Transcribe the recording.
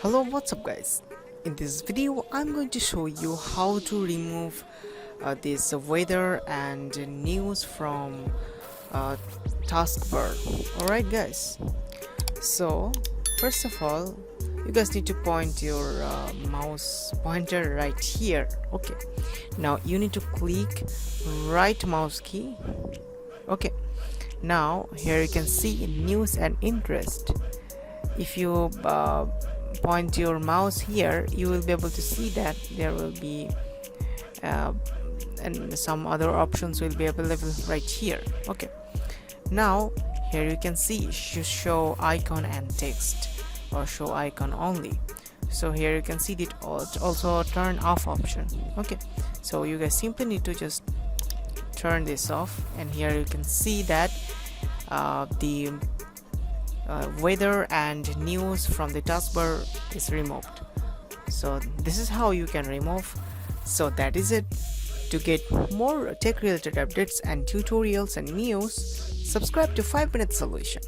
Hello, what's up guys? In this video I'm going to show you how to remove this weather and news from taskbar. Alright guys, so first of all you guys need to point your mouse pointer right here. Okay, now you need to click right mouse key. Okay, now here you can see news and interest. If you point your mouse here, you will be able to see that there will be and some other options will be available right here. Okay, now here you can see show icon and text or show icon only. So here you can see it also turn off option. Okay, so you guys simply need to just turn this off, and here you can see that the weather and news from the taskbar is removed. So this is how you can remove. So that is it. To get more tech related updates and tutorials and news, subscribe to 5 Minute Solution.